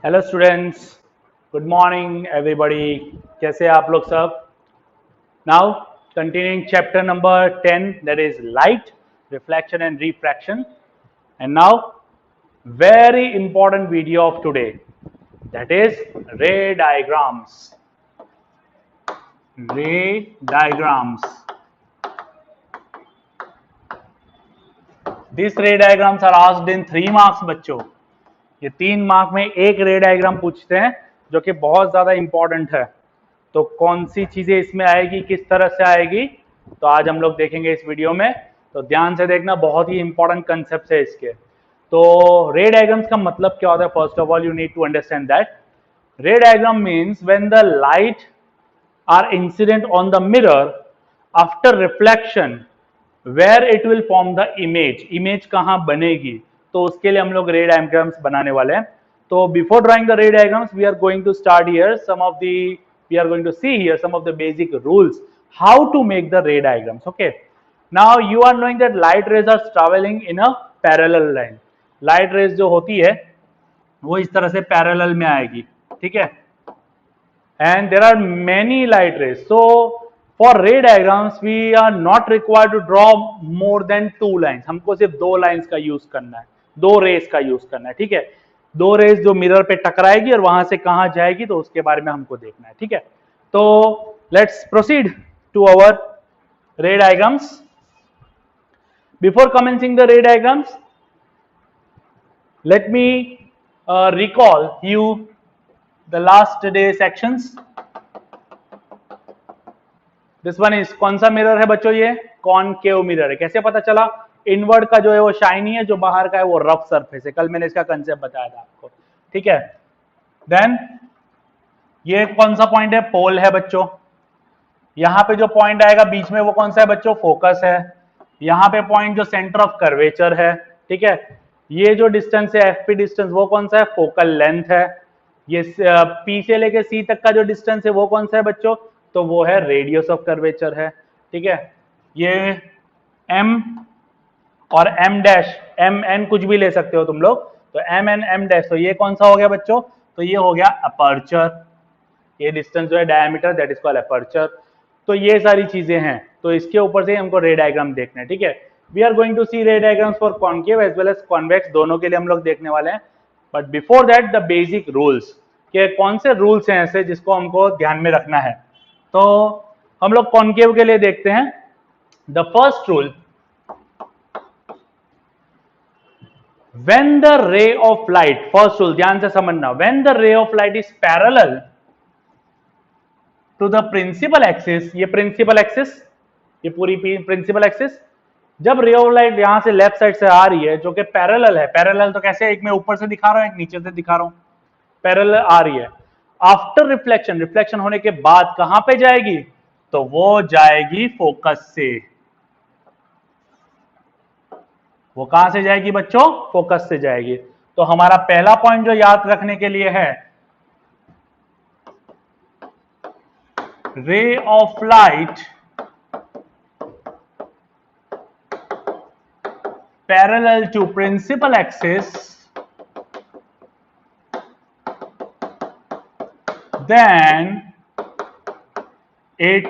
Hello students, good morning everybody. कैसे आप लोग सब? Now continuing chapter number 10, that is light, reflection and refraction. And now very important video of today, that is ray diagrams. Ray diagrams, this ray diagrams are asked in 3 marks बच्चों। ये 3 mark में एक रे diagram पूछते हैं जो कि बहुत ज्यादा इंपॉर्टेंट है। तो कौन सी चीजें इसमें आएगी, किस तरह से आएगी, तो आज हम लोग देखेंगे इस वीडियो में। तो ध्यान से देखना, बहुत ही इंपॉर्टेंट कंसेप्ट है इसके। तो रे डायग्राम्स का मतलब क्या होता है? First of all you need to understand that ray diagram means when the light are incident on the mirror after reflection where it will form the image. Image कहां बनेगी, तो उसके लिए हम लोग रे डायग्राम्स बनाने वाले हैं। तो before drawing the ray diagrams we are going to start here some of the we are going to see here some of the basic rules how to make the ray diagrams. Okay, now you are knowing that light rays are traveling in a parallel line. light rays जो होती है वो इस तरह से parallel में आएगी, ठीक है। and there are many light rays, so for ray diagrams we are not required to draw more than 2 lines. हमको सिर्फ 2 लाइंस का यूज करना है, 2 रेस का यूज करना है, ठीक है। 2 रेस जो मिरर पे टकराएगी और वहां से कहां जाएगी तो उसके बारे में हमको देखना है, ठीक है। तो let's proceed to our ray diagrams. Before commencing the ray diagrams let me recall you the last day sections. This one is, कौन सा मिरर है बच्चों? ये कॉनकेव मिरर है। कैसे पता चला? इनवर्ड का जो है वो शाइनी है, जो बाहर का है वो रफ सरफेस है। कल मैंने इसका कंसेप्ट बताया था आपको, ठीक है। देन ये कौन सा पॉइंट है? पोल है बच्चों। यहां पे जो पॉइंट आएगा बीच में वो कौन सा है बच्चों? फोकस है। यहां पे पॉइंट जो सेंटर ऑफ कर्वेचर है, ठीक है। ये जो डिस्टेंस है एफ पी डिस्टेंस, वो कौन सा है? फोकल लेंथ है। ये पी से लेके सी तक का जो डिस्टेंस है वो कौन सा है बच्चों? तो वो है रेडियस ऑफ कर्वेचर है, ठीक है। ये एम और एम डैश, एम एन कुछ भी ले सकते हो तुम लोग, तो एम एन एम डैश, तो ये कौन सा हो गया बच्चों? तो ये हो गया अपर्चर। ये डिस्टेंस जो है diameter, that is called aperture. तो ये सारी चीजें हैं, तो इसके ऊपर से हमको रे डायग्राम देखना है, ठीक है। We are going to see ray diagrams for concave as well as convex, दोनों के लिए हम लोग देखने वाले हैं। But before that the basic rules, के कौन से रूल्स हैं ऐसे जिसको हमको ध्यान में रखना है। तो हम लोग कॉनकेव के लिए देखते हैं। The first rule, when the ray of light, first rule ध्यान से समझना, when the ray of light is parallel to the principal axis, ये principal axis, ये पूरी principal axis, जब रे ऑफ लाइट यहां से लेफ्ट साइड से आ रही है जो कि पैरेलल है, पैरेलल तो कैसे, एक मैं ऊपर से दिखा रहा हूं, एक नीचे से दिखा रहा हूं, पैरेलल आ रही है। आफ्टर रिफ्लेक्शन, रिफ्लेक्शन होने के बाद कहां पे जाएगी? तो वो जाएगी फोकस से। वो कहां से जाएगी बच्चों? फोकस से जाएगी। तो हमारा पहला पॉइंट जो याद रखने के लिए है, ray of light parallel to principal axis, then it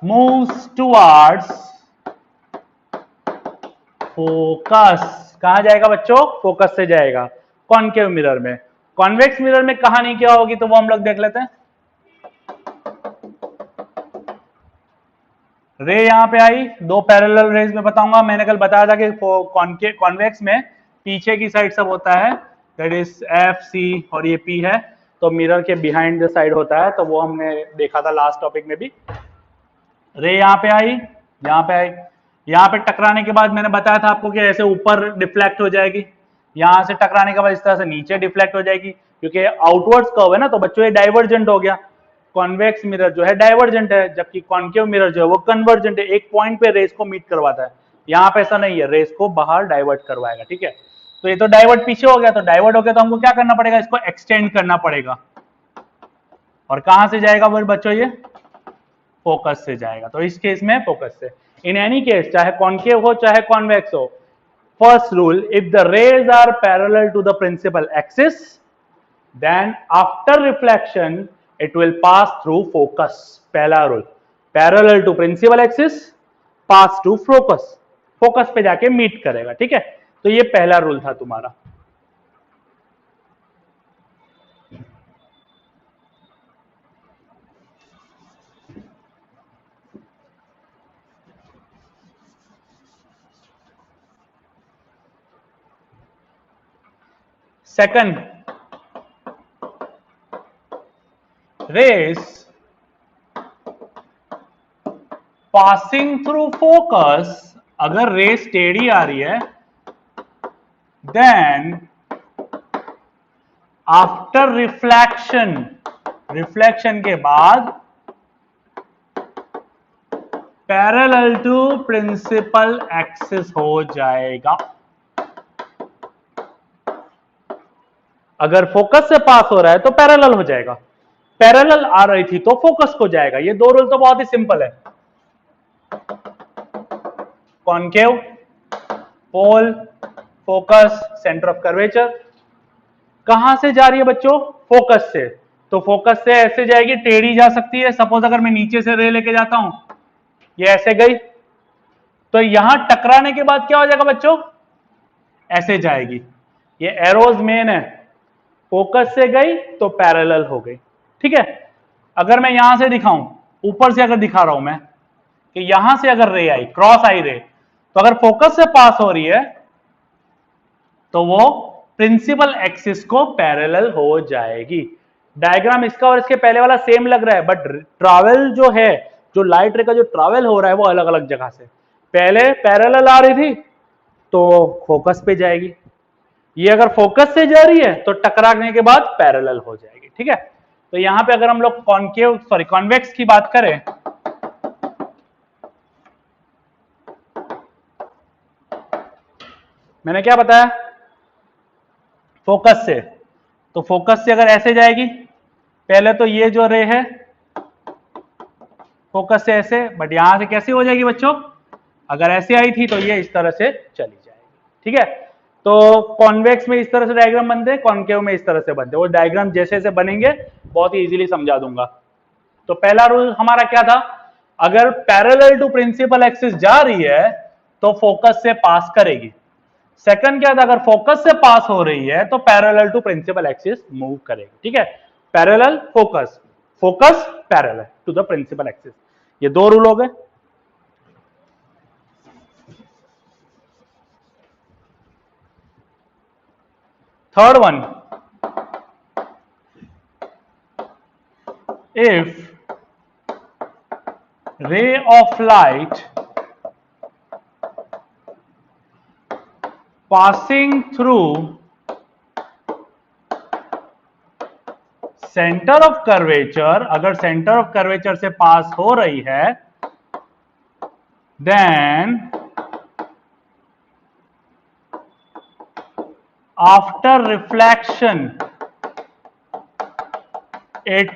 moves towards focus. कहां जाएगा बच्चों? फोकस से जाएगा। कॉनकेव मिरर में। कॉन्वेक्स मिरर में कहानी क्या होगी तो वो हम लोग देख लेते हैं। रे यहां पे आई, 2 पैरेलल रेज में बताऊंगा। मैंने कल बताया था कि कॉन्वेक्स में पीछे की साइड सब होता है, दैट इज एफ सी और ये पी है, तो मिरर के बिहाइंड द साइड होता है, तो वो हमने देखा था लास्ट टॉपिक में भी। रे यहां पे आई, यहां पे आई, यहां पे टकराने के बाद मैंने बताया था आपको कि ऐसे ऊपर डिफ्लेक्ट हो जाएगी, यहां से टकराने के बाद इस तरह से नीचे डिफ्लेक्ट हो जाएगी, क्योंकि आउटवर्ड्स कर्व है ना, तो बच्चों ये डाइवर्जेंट हो गया। कॉन्वेक्स मिरर जो है डाइवर्जेंट है, जबकि कॉनकेव मिरर जो है वो कन्वर्जेंट है, एक पॉइंट पे रेस को मीट करवाता है। यहाँ पे ऐसा नहीं है, रेस को बाहर डाइवर्ट करवाएगा, ठीक है। तो ये तो डाइवर्ट पीछे हो गया, तो डाइवर्ट हो गया तो हमको क्या करना पड़ेगा? इसको एक्सटेंड करना पड़ेगा। और कहां से जाएगा वो बच्चों? ये फोकस से जाएगा। तो इस केस में फोकस से। इन एनी केस, चाहे कॉनकेव हो चाहे कॉन्वेक्स हो, first rule, if the rays are parallel to the principal axis, then after reflection it will pass through focus. पहला rule, parallel to principal axis, pass to focus, focus पे जाके meet करेगा, ठीक है। तो ये पहला रूल था तुम्हारा। Second, rays passing through focus, अगर रेस टेढ़ी आ रही है, then after reflection, रिफ्लेक्शन के बाद पैरेलल टू प्रिंसिपल एक्सिस हो जाएगा। अगर फोकस से पास हो रहा है तो पैरेलल हो जाएगा, पैरेलल आ रही थी तो फोकस को जाएगा। ये दो रूल तो बहुत ही सिंपल है। Concave, pole, focus, centre of curvature. कहां से जा रही है बच्चों? फोकस से। तो फोकस से ऐसे जाएगी, टेढ़ी जा सकती है। सपोज अगर मैं नीचे से रे लेके जाता हूं, ये ऐसे गई, तो यहां टकराने के बाद क्या हो जाएगा बच्चों? ऐसे जाएगी। ये एरोज मेन है, फोकस से गई तो पैरेलल हो गई, ठीक है। अगर मैं यहां से दिखाऊं, ऊपर से अगर दिखा रहा हूं मैं कि यहां से अगर रे आई, क्रॉस आई रे, तो अगर फोकस से पास हो रही है तो वो प्रिंसिपल एक्सिस को पैरेलल हो जाएगी। डायग्राम इसका और इसके पहले वाला सेम लग रहा है, बट ट्रैवल जो है, जो लाइट रे का जो ट्रैवल हो रहा है वो अलग अलग जगह से। पहले पैरेलल आ रही थी तो फोकस पे जाएगी, ये अगर फोकस से जा रही है तो टकराने के बाद पैरेलल हो जाएगी, ठीक है। तो यहां पे अगर हम लोग कॉन्केव सॉरी कॉन्वेक्स की बात करें, मैंने क्या बताया? फोकस से, तो फोकस से अगर ऐसे जाएगी, पहले तो ये जो रे है फोकस से ऐसे, बट यहां से कैसे हो जाएगी बच्चों? अगर ऐसे आई थी तो ये इस तरह से चली जाएगी, ठीक है। तो कॉन्वेक्स में इस तरह से डायग्राम बनते हैं, कॉन्केव में इस तरह से बनते हैं। वो डायग्राम जैसे जैसे बनेंगे बहुत ही इजीली समझा दूंगा। तो पहला रूल हमारा क्या था? अगर पैरेलल टू प्रिंसिपल एक्सिस जा रही है तो फोकस से पास करेगी। सेकंड क्या था? अगर फोकस से पास हो रही है तो parallel to principal axis move करेगी, ठीक है। Parallel, focus, focus parallel to the principal axis, ये दो रूल हो गए। Third one, if ray of light passing through centre of curvature, अगर सेंटर ऑफ कर्वेचर से पास हो रही है, then after reflection it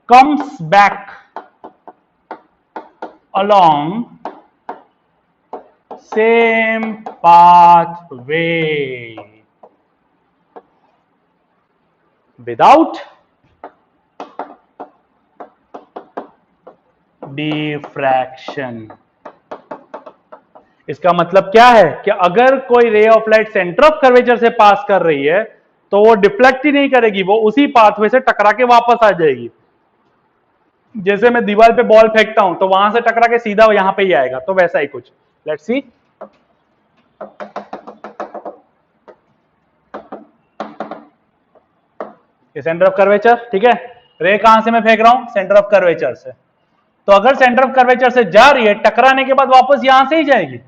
comes back along same pathway without diffraction। इसका मतलब क्या है कि अगर कोई रे of light centre of curvature से पास कर रही है तो वो डिफ्लेक्ट ही नहीं करेगी, वो उसी पाथवे से टकरा के वापस आ जाएगी। जैसे मैं दीवार पे बॉल फेंकता हूं तो वहां से टकरा के सीधा यहां पे ही आएगा, तो वैसा ही कुछ। लेट्स सी, ये सेंटर ऑफ कर्वेचर, ठीक है। रे कहां से मैं फेंक रहा हूं? सेंटर ऑफ कर्वेचर से। तो अगर सेंटर ऑफ कर्वेचर से जा रही है, टकराने के बाद वापस यहां से ही जाएगी,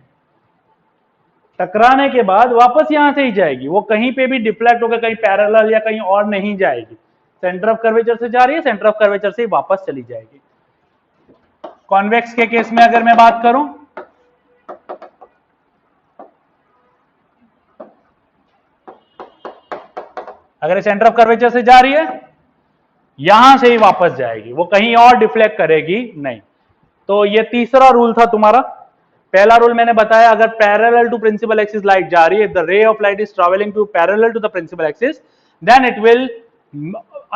टकराने के बाद वापस यहां से ही जाएगी, वो कहीं पे भी डिफ्लेक्ट होकर कहीं पैरेलल या कहीं और नहीं जाएगी। सेंटर ऑफ कर्वेचर से जा रही है, सेंटर ऑफ कर्वेचर से ही वापस चली जाएगी। कॉन्वेक्स के केस में अगर मैं बात करूं, अगर सेंटर ऑफ कर्वेचर से जा रही है, यहां से ही वापस जाएगी, वो कहीं और डिफ्लेक्ट करेगी नहीं। तो ये तीसरा रूल था तुम्हारा पहला रूल मैंने बताया, अगर parallel to principal axis light जा रही है, the ray of light is travelling to parallel to the principal axis, then it will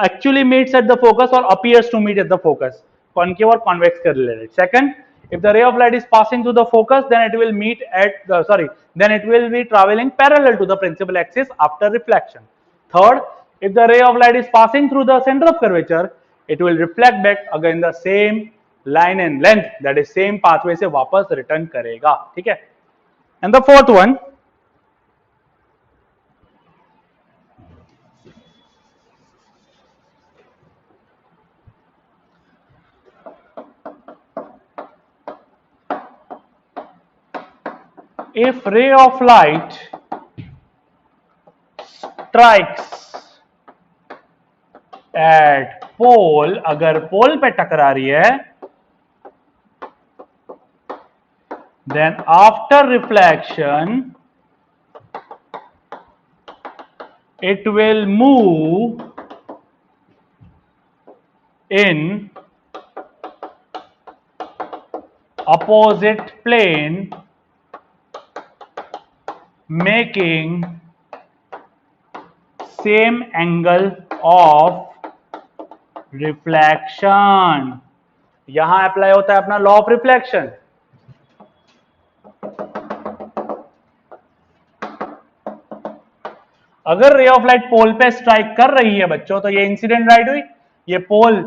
actually meets at the focus or appears to meet at the focus, concave or convex के related. Second, if the ray of light is passing through the focus, then it will meet at the then it will be traveling parallel to the principal axis after reflection. Third, if the ray of light is passing through the center of curvature, it will reflect back again the same line and length, that is same pathway से वापस return करेगा, ठीक है. And the fourth one, if ray of light strikes at pole, अगर पोल पे टकरा रही है, then after reflection it will move in opposite plane, making same angle of reflection. यहां अप्लाई होता है अपना लॉ ऑफ रिफ्लेक्शन. अगर रे ऑफ लाइट पोल पे स्ट्राइक कर रही है बच्चों, तो ये इंसिडेंट लाइट हुई. ये पोल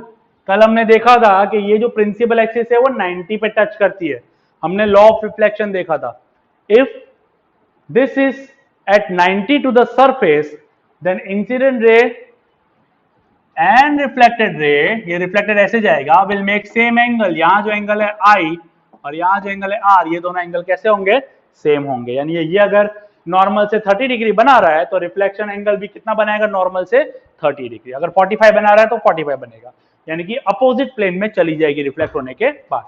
कल हमने देखा था कि ये जो प्रिंसिपल एक्सिस है वो 90 पे टच करती है. हमने लॉ ऑफ रिफ्लेक्शन देखा था. If this is at 90 to the surface, then incident ray and reflected ray, ये reflected ऐसे जाएगा, will make same angle. यहाँ जो एंगल है I और यहाँ जो एंगल है R, ये दोनों एंगल कैसे होंगे? सेम होंगे. यानी ये अगर नॉर्मल से 30 डिग्री बना रहा है तो रिफ्लेक्शन एंगल भी कितना बनाएगा? नॉर्मल से 30 डिग्री. अगर 45 बना रहा है तो 45 बनेगा. यानी कि अपोजिट प्लेन में चली जाएगी रिफ्लेक्ट होने के बाद.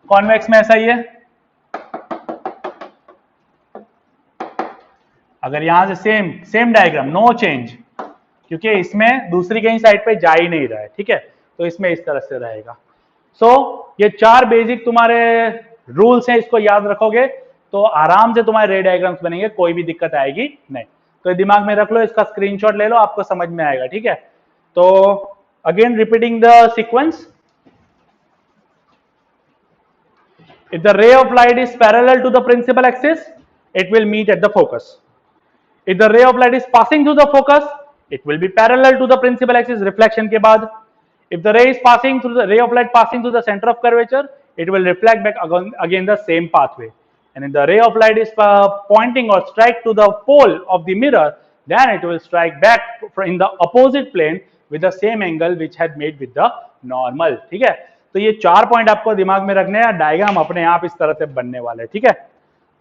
कॉन्वेक्स में ऐसा ही है. अगर यहां से सेम डायग्राम, नो चेंज, क्योंकि इसमें दूसरी कहीं साइड पे जा ही नहीं रहा है, ठीक है, तो इसमें इस तरह से रहेगा. ये 4 बेसिक तुम्हारे रूल्स हैं, इसको याद रखोगे तो आराम से तुम्हारे रे डायग्राम्स बनेंगे, कोई भी दिक्कत आएगी नहीं. तो दिमाग में रख लो, इसका स्क्रीनशॉट ले लो, आपको समझ में आएगा, ठीक है. तो again repeating the sequence. If the ray of light is parallel to the principal axis, it will meet at the focus. If the ray of light is passing through the focus, it will be parallel to the principal axis reflection के बाद. If the ray of light passing through the center of curvature, it will reflect back again the same pathway. And if the ray of light is pointing or strike to the pole of the mirror, then it will strike back in the opposite plane with the same angle which had made with the normal. ठीक है. तो ये 4 point आपको दिमाग में रखने हैं. Diagram अपने आप इस तरह से बनने वाले, ठीक है.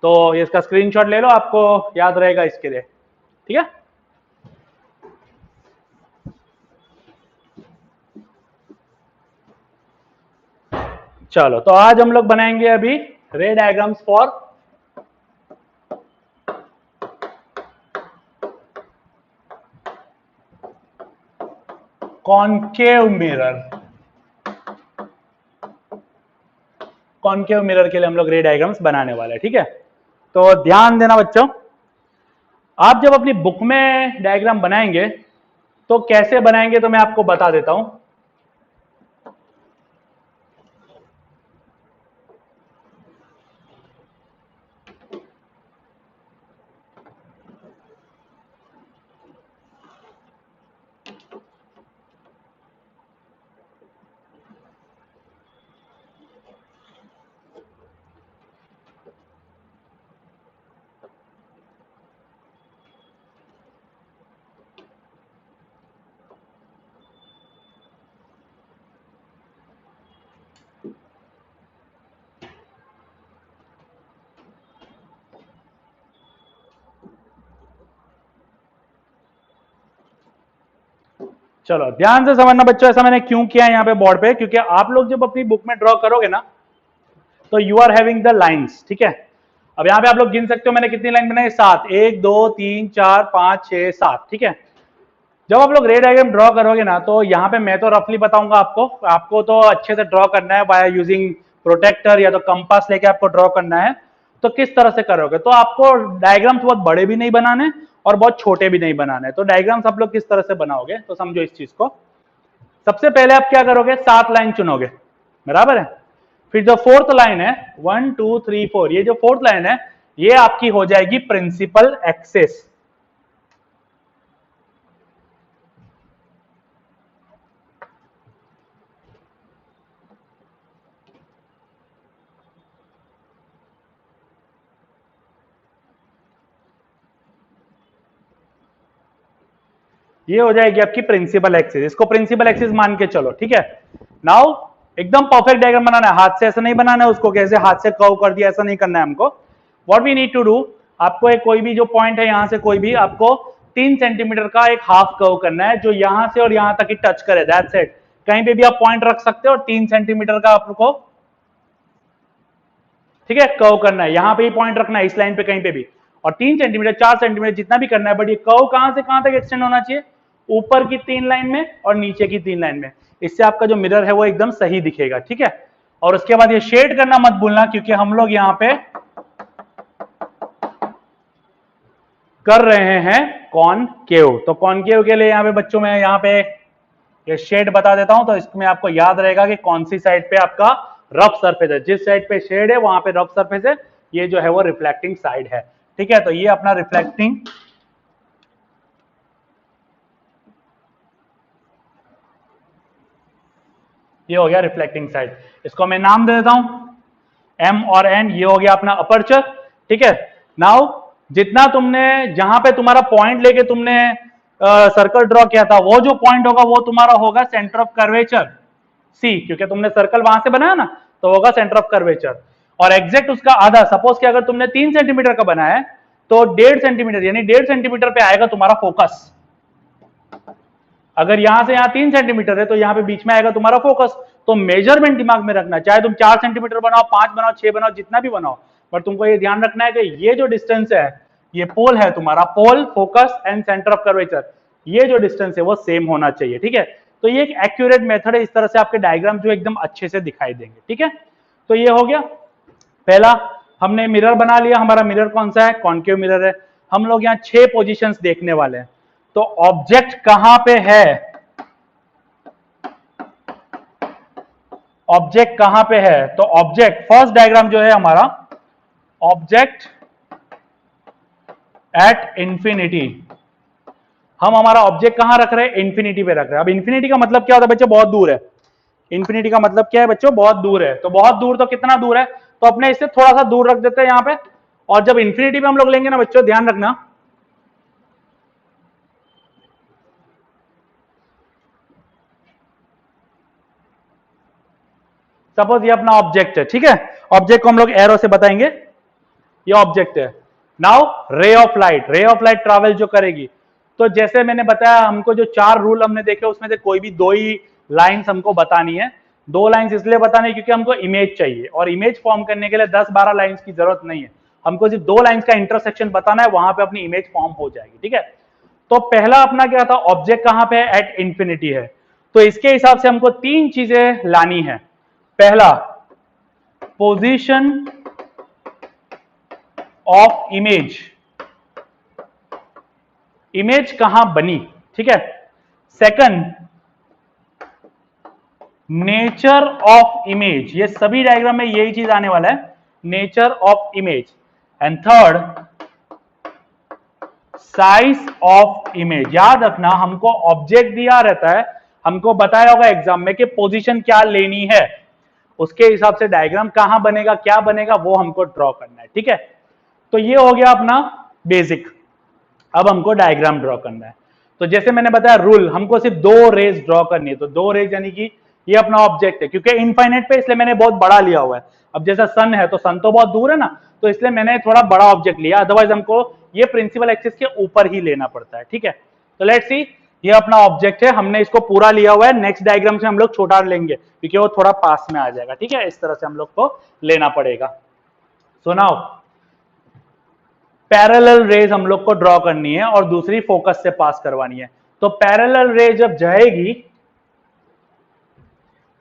तो इसका स्क्रीनशॉट ले लो, आपको याद रहेगा इसके लिए, ठीक है. चलो, तो आज हम लोग बनाएंगे अभी रे diagrams for concave mirror. Concave mirror के लिए हम लोग रे डायग्राम्स बनाने वाले हैं, ठीक है. तो ध्यान देना बच्चों, आप जब अपनी बुक में डायग्राम बनाएंगे तो कैसे बनाएंगे तो मैं आपको बता देता हूं. चलो ध्यान से समझना बच्चों, ऐसा मैंने क्यों किया है यहाँ पे बोर्ड पे, क्योंकि आप लोग जब अपनी बुक में ड्रॉ करोगे ना तो you are having the lines, ठीक है. अब यहाँ पे आप लोग गिन सकते हो मैंने कितनी लाइन बनाई? 7. 1 2 3 4 5 6 7, ठीक है. जब आप लोग रे डायग्राम ड्रॉ करोगे ना तो यहाँ पे मैं तो रफली बताऊंगा आपको तो अच्छे से ड्रॉ करना है बाय यूजिंग प्रोटेक्टर या तो कंपास लेके आपको ड्रॉ करना है, तो किस तरह से करोगे? तो आपको डायग्राम्स बहुत बड़े भी नहीं बनाने और बहुत छोटे भी नहीं बनाने। तो डायग्राम्स आप लोग किस तरह से बनाओगे, तो समझो इस चीज को। सबसे पहले आप क्या करोगे, 7 लाइन चुनोगे, बराबर है। फिर जो फोर्थ लाइन है 1 2 3 4, ये जो फोर्थ लाइन है ये आपकी हो जाएगी प्रिंसिपल एक्सिस। ये हो जाएगी आपकी प्रिंसिपल एक्सिस, इसको प्रिंसिपल एक्सिस मान के चलो, ठीक है। नाउ एकदम परफेक्ट डायग्राम बनाना है, हाथ से ऐसा नहीं बनाना है उसको, कैसे हाथ से कर्व कर दिया ऐसा नहीं करना है हमको। What we need to do, आपको एक कोई भी जो पॉइंट है यहां से कोई भी आपको 3 सेंटीमीटर का एक हाफ कर्व करना है जो यहां से और यहां तक ही टच करे, दैट्स इट। कहीं पे भी आप पॉइंट रख सकते हो और 3 सेंटीमीटर का आपको, ठीक है, कर्व करना है। यहां पे ही पॉइंट रखना है इस लाइन पे कहीं पे भी, और 3 सेंटीमीटर 4 सेंटीमीटर जितना भी करना है, बट ये कर्व कहां से कहां तक एक्सटेंड होना चाहिए, ऊपर की 3 लाइन में और नीचे की 3 लाइन में। इससे आपका जो मिरर है वो एकदम सही दिखेगा, ठीक है। और उसके बाद ये शेड करना मत भूलना, क्योंकि हम लोग यहां पे कर रहे हैं कॉनकेव। तो कॉनकेव के लिए यहां पे बच्चों में यहां पे ये शेड बता देता हूं, तो इसमें आपको याद रहेगा कि कौन सी साइड पे आपका रफ सरफेस है। जिस साइड पे शेड है वहां पे रफ सरफेस है, ये जो है वो रिफ्लेक्टिंग साइड है, ठीक है। तो ये अपना रिफ्लेक्टिंग, ये हो गया रिफ्लेक्टिंग साइड। इसको मैं नाम दे देता हूं एम और एन, ये हो गया अपना अपर्चर, ठीक है। नाउ जितना तुमने जहां पे तुम्हारा पॉइंट लेके तुमने सर्कल ड्रॉ किया था, वो जो पॉइंट होगा वो तुम्हारा होगा सेंटर ऑफ कर्वेचर सी, क्योंकि तुमने सर्कल वहां से बनाया ना, तो होगा सेंटर ऑफ कर्वेचर। और एग्जैक्ट उसका आधा, सपोज कि अगर तुमने 3 सेंटीमीटर का बनाया है तो 1.5 सेंटीमीटर यानी 1.5 सेंटीमीटर पे आएगा तुम्हारा फोकस। अगर यहां से यहां 3 सेंटीमीटर है तो यहां पे बीच में आएगा तुम्हारा फोकस। तो मेजरमेंट दिमाग में रखना, चाहे तुम 4 सेंटीमीटर बनाओ, 5 बनाओ, 6 बनाओ, जितना भी बनाओ, पर तुमको ये ध्यान रखना है कि ये जो डिस्टेंस है, ये पोल है तुम्हारा, pole, focus and centre of curvature, ये जो डिस्टेंस है वो सेम होना चाहिए, ठीक है। तो ये एक एक्यूरेट मेथड है, इस तरह से आपके डायग्राम जो एकदम अच्छे से दिखाई देंगे, ठीक है। तो ये हो गया पहला, हमने मिरर बना लिया। हमारा मिरर कौन सा है, कॉनकेव मिरर है। हम लोग यहाँ 6 पोजीशंस देखने वाले हैं। तो ऑब्जेक्ट कहां पे है, ऑब्जेक्ट कहां पे है, तो ऑब्जेक्ट, फर्स्ट डायग्राम जो है हमारा, ऑब्जेक्ट एट इंफिनिटी। हम हमारा ऑब्जेक्ट कहां रख रहे हैं, इंफिनिटी पे रख रहे हैं। अब इंफिनिटी का मतलब क्या होता है बच्चों, बहुत दूर है। इंफिनिटी का मतलब क्या है बच्चों, बहुत दूर है। तो बहुत दूर तो कितना दूर है, तो अपने इससे थोड़ा सा दूर रख देते हैं यहां पे। और जब इंफिनिटी पे हम लोग लेंगे ना बच्चों, ध्यान रखना, सपोज ये अपना ऑब्जेक्ट है, ठीक है। ऑब्जेक्ट को हम लोग एरो से बताएंगे, ये ऑब्जेक्ट है। नाउ रे ऑफ लाइट, रे ऑफ लाइट ट्रैवल जो करेगी, तो जैसे मैंने बताया, हमको जो 4 रूल हमने देखे उसमें से कोई भी 2 ही लाइंस हमको बतानी है। 2 लाइंस इसलिए बतानी क्योंकि हमको इमेज चाहिए, और इमेज फॉर्म करने के लिए 10-12 लाइंस की जरूरत नहीं है। हमको सिर्फ 2 लाइंस का इंटरसेक्शन बताना है, वहां पे अपनी इमेज फॉर्म हो जाएगी, ठीक है। तो पहला अपना क्या था, ऑब्जेक्ट कहां पे है, एट इंफिनिटी है। तो इसके हिसाब से हमको 3 चीजें लानी है। पहला, पोजीशन ऑफ इमेज, इमेज कहां बनी, ठीक है। सेकंड, नेचर ऑफ इमेज, ये सभी डायग्राम में यही चीज आने वाला है, nature of image. And third, size of image. याद रखना, हमको ऑब्जेक्ट दिया रहता है, हमको बताया होगा एग्जाम में कि पोजीशन क्या लेनी है, उसके हिसाब से डायग्राम कहां बनेगा, क्या बनेगा, वो हमको ड्रॉ करना है, ठीक है। तो ये हो गया अपना बेसिक। अब हमको डायग्राम ड्रॉ करना है। तो जैसे मैंने बताया रूल, हमको सिर्फ 2 रेज ड्रॉ करनी है। तो 2 रेज यानी कि ये अपना ऑब्जेक्ट है, क्योंकि इनफाइनाइट पे इसलिए मैंने बहुत बड़ा लिया हुआ है। अब जैसा सन है तो सन तो बहुत दूर है ना, तो इसलिए मैंने थोड़ा बड़ा ऑब्जेक्ट लिया, अदरवाइज हमको ये प्रिंसिपल एक्सिस के ऊपर ही लेना पड़ता है, ठीक है। तो लेट्स सी, ये अपना ऑब्जेक्ट है, हमने इसको पूरा लिया हुआ है। नेक्स्ट डायग्राम से हम लोग छोटा लेंगे क्योंकि वो थोड़ा पास में आ जाएगा, ठीक है। इस तरह से हम लोग को लेना पड़ेगा। सो नाउ पैरेलल रेज हम लोग को ड्रॉ करनी है और दूसरी फोकस से पास करवानी है। तो पैरेलल रे जब जाएगी,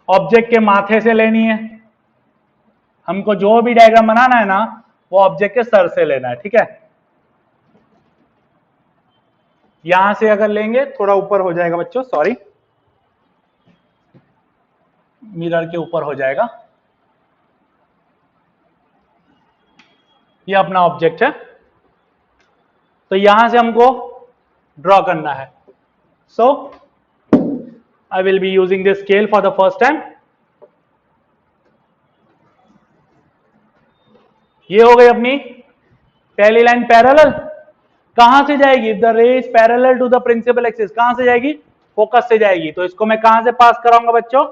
ऑब्जेक्ट के माथे से लेनी है, हमको जो भी डायग्राम बनाना है ना वो ऑब्जेक्ट के सर से लेना है, ठीक है। यहां से अगर लेंगे थोड़ा ऊपर हो जाएगा बच्चों, सॉरी, मिरर के ऊपर हो जाएगा। ये अपना ऑब्जेक्ट है, तो यहां से हमको ड्रॉ करना है। So I will be using this scale for the first time. ये हो गई अपनी पहली लाइन पैरेलल। कहां से जाएगी? The ray is parallel to the principal axis. कहां से जाएगी? फोकस से जाएगी। तो इसको मैं कहां से पास कराऊंगा बच्चों?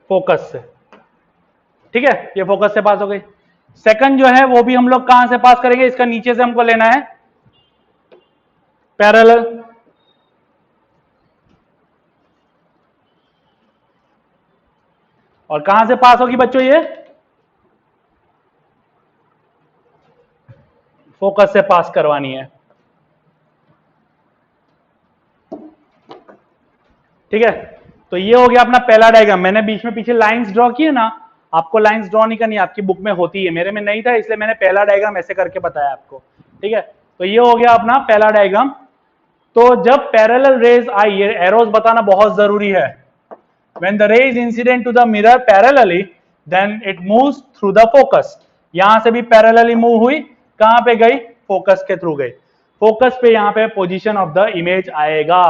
फोकस से, ठीक है। ये फोकस से पास हो गई। सेकंड जो है वो भी हम लोग कहां से पास करेंगे? इसका नीचे से हमको लेना है पैरेलल। और कहां से पास होगी बच्चों? ये फोकस से पास करवानी है, ठीक है। तो ये हो गया अपना पहला डायग्राम। मैंने बीच में पीछे लाइंस ड्रॉ की है ना, आपको लाइंस ड्रॉ नहीं करनी, आपकी बुक में होती है, मेरे में नहीं था इसलिए मैंने पहला डायग्राम ऐसे करके बताया आपको, ठीक है। तो ये हो गया अपना पहला डायग्राम। तो जब पैरेलल रेज आई, ये एरोज बताना बहुत जरूरी है। When the ray is incident to the mirror parallelly, then it moves through the focus. यहां से भी पैरेलली मूव हुई, कहां पे गई? फोकस के थ्रू गई। फोकस पे यहां पे पोजीशन ऑफ द इमेज आएगा,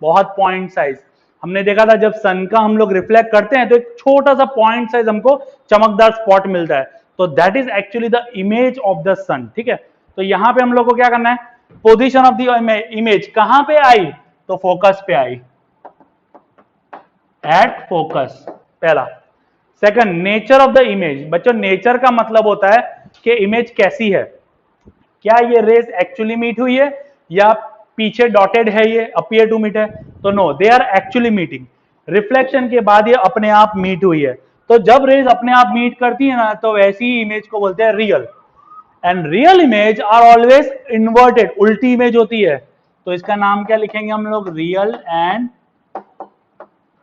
बहुत पॉइंट साइज। हमने देखा था जब सन का हम लोग रिफ्लेक्ट करते हैं तो एक छोटा सा पॉइंट साइज हमको चमकदार स्पॉट मिलता है, तो that is actually the image of the sun, ठीक है। तो यहां पे हम लोग को क्या करना है? पोजीशन ऑफ द इमेज कहां पे आई? तो फोकस पे आई, एट फोकस, पहला। Second, nature of the image. बच्चों नेचर का मतलब होता है कि इमेज कैसी है, क्या ये रेज एक्चुअली मीट हुई है या पीछे डॉटेड है, ये अपीयर टू मीट है? तो no, they are actually meeting. Reflection के बाद ये अपने आप मीट हुई है। तो जब रेज अपने आप मीट करती है ना, तो वैसी इमेज को बोलते हैं real. And real image are always inverted, उल्टी इमेज होती है। तो इसका नाम क्या लिखेंगे हम लोग? Real and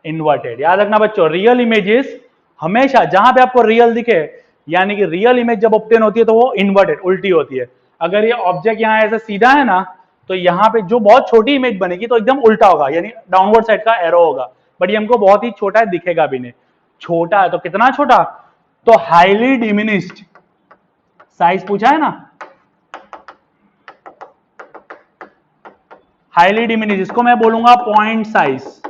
inverted. याद रखना बच्चों, रियल इमेजेस हमेशा जहां पे आपको रियल दिखे, यानी कि रियल इमेज जब ऑब्टेन होती है तो वो इन्वर्टेड, उल्टी होती है। अगर ये ऑब्जेक्ट यहाँ ऐसे सीधा है ना, तो यहाँ पे जो बहुत छोटी इमेज बनेगी तो एकदम उल्टा होगा, यानी डाउनवर्ड साइड का एरो होगा। बट ये हमको बहुत ही छोटा है, दिखेगा भी नहीं। छोटा है तो कितना छोटा? तो हाईली डिमिनिश्ड साइज पूछा है ना, हाईली डिमिनिश्ड, इसको मैं बोलूंगा पॉइंट साइज,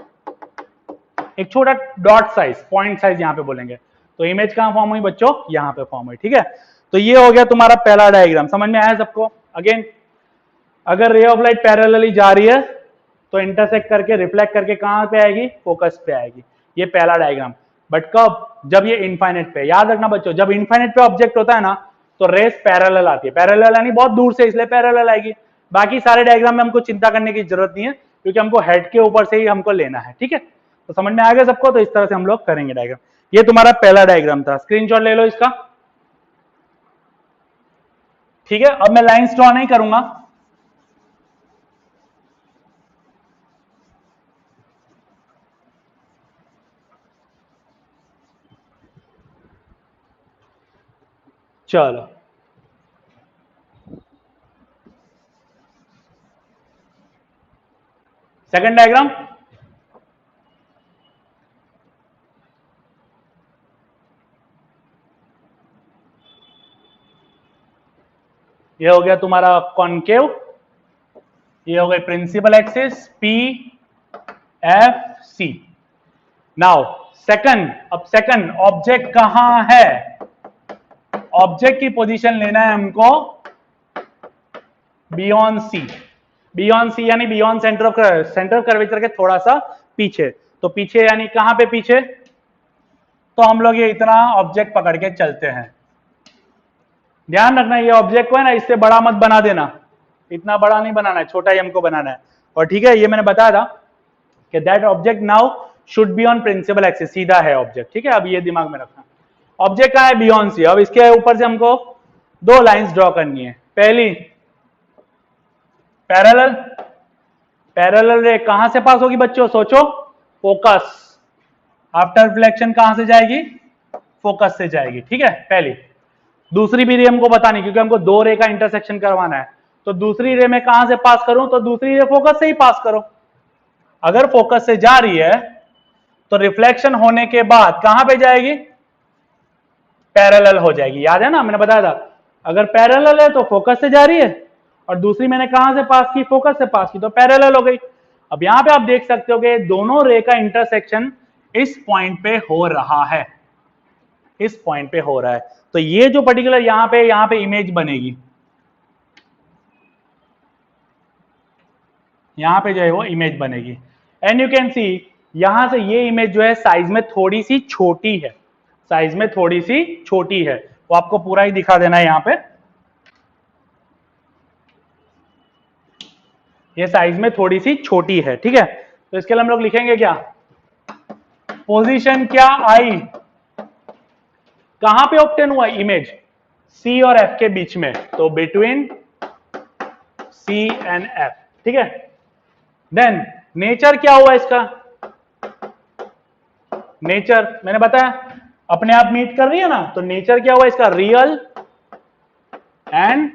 एक छोटा डॉट साइज, पॉइंट साइज यहां पे बोलेंगे। तो इमेज कहां फॉर्म हुई बच्चों? यहां पे फॉर्म हुई, ठीक है। तो ये हो गया तुम्हारा पहला डायग्राम, समझ में आया सबको? अगेन, अगर रे ऑफ लाइट पैरेलली जा रही है तो इंटरसेक्ट करके रिफ्लेक्ट करके कहां पे आएगी? फोकस पे आएगी। ये पहला डायग्राम। बट कब? जब ये इनफाइनाइट पे। याद रखना बच्चों, जब इनफाइनाइट पे ऑब्जेक्ट होता है ना, तो रेस पैरेलल आती है। पैरेलल यानी बहुत दूर से, इसलिए पैरेलल आएगी। बाकी सारे डायग्राम में हमको चिंता करने की जरूरत नहीं है, क्योंकि हमको हेड के ऊपर से ही हमको लेना है, ठीक है। तो समझ में आ गया सबको? तो इस तरह से हम लोग करेंगे डायग्राम। ये तुम्हारा पहला डायग्राम था, स्क्रीनशॉट ले लो इसका, ठीक है। अब मैं लाइंस ड्रॉ नहीं करूंगा, चलो। सेकंड डायग्राम, ये हो गया तुम्हारा कॉन्केव, ये हो गई principal axis P F C. Now second, अब सेकंड ऑब्जेक्ट कहां है? ऑब्जेक्ट की पोजीशन लेना है हमको बियॉन्ड सी। बियॉन्ड सी यानी बियॉन्ड सेंटर ऑफ कर्वेचर के थोड़ा सा पीछे। तो पीछे यानी कहां पे पीछे? तो हम लोग ये इतना ऑब्जेक्ट पकड़ के चलते हैं। ध्यान रखना, ये ऑब्जेक्ट को है ना, इससे बड़ा मत बना देना, इतना बड़ा नहीं बनाना है, छोटा ही हमको बनाना है। और ठीक है, ये मैंने बताया था कि that object now should be on principal axis, सीधा है ऑब्जेक्ट, ठीक है। अब ये दिमाग में रखना, ऑब्जेक्ट कहां है? Beyond C. अब इसके ऊपर से हमको दो लाइंस ड्रॉ करनी है। पहली पैरेलल, पैरेलल रे कहां से पास होगी बच्चों, सोचो, फोकस। आफ्टर रिफ्लेक्शन कहां से जाएगी, फोकस से जाएगी, ठीक है। पहली, दूसरी भी रे हमको बतानी, क्योंकि हमको दो रे का इंटरसेक्शन करवाना है। तो दूसरी रे में कहां से पास करूं, तो दूसरी रे फोकस से ही पास करो। अगर फोकस से जा रही है तो रिफ्लेक्शन होने के बाद कहां पे जाएगी, पैरेलल हो जाएगी। याद है ना, मैंने बताया था, अगर पैरेलल है तो फोकस से जा रही है, और दूसरी मैंने कहां से पास की, फोकस से पास की, तो पैरेलल हो गई। अब यहां पे आप देख सकते हो कि दोनों रे का इंटरसेक्शन इस पॉइंट पे हो रहा है, इस पॉइंट पे हो रहा है। तो ये जो पर्टिकुलर यहां पे इमेज बनेगी, यहां पे जो है वो इमेज बनेगी। एंड यू कैन सी यहां से ये इमेज जो है साइज में थोड़ी सी छोटी है, साइज में थोड़ी सी छोटी है। वो आपको पूरा ही दिखा देना है यहां पे, ये साइज में थोड़ी सी छोटी है, ठीक है। तो इसके लिए हम लोग लिखेंगे क्या, पोजीशन क्या आई, कहां पे ऑब्टेन हुआ इमेज, सी और एफ के बीच में, तो बिटवीन सी एंड एफ, ठीक है। देन नेचर क्या हुआ इसका, नेचर मैंने बताया अपने आप मीट कर रही है ना, तो नेचर क्या हुआ इसका, रियल एंड